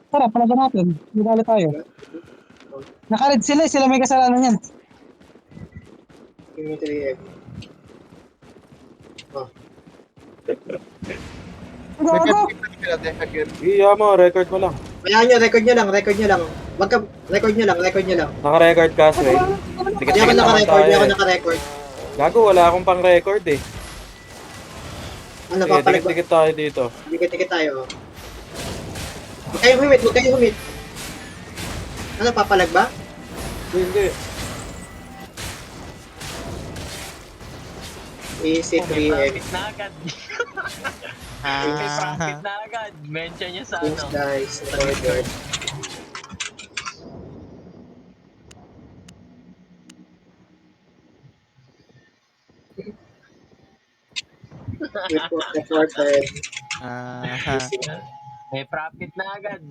Tara, palaban natin. Medali tayo. Nakared sila, sila may kasalanan yan. Yung 3M. Oh. Gago! Iya mo, record mo lang. Kaya nyo, record nyo lang, record nyo lang. Wag ka, record nyo lang, record nyo lang. Naka-record ka, Sway. Hindi ako Dikit-dikit naman naka-record, tayo hindi ako eh. naka-record. Gago, wala akong pang-record eh. Ano, Sige, papalag ba? dikit-dikit tayo dito. Dikit-dikit tayo. Oh. Huwag kayong humit, huwag kayong humit. Ano, papalag ba? Hindi. Easy Oh, may 3M. profit na agad. May profit na agad. Mention niya sa Thanks ano. guys, record. Reported. Ah, Easy. May profit na agad.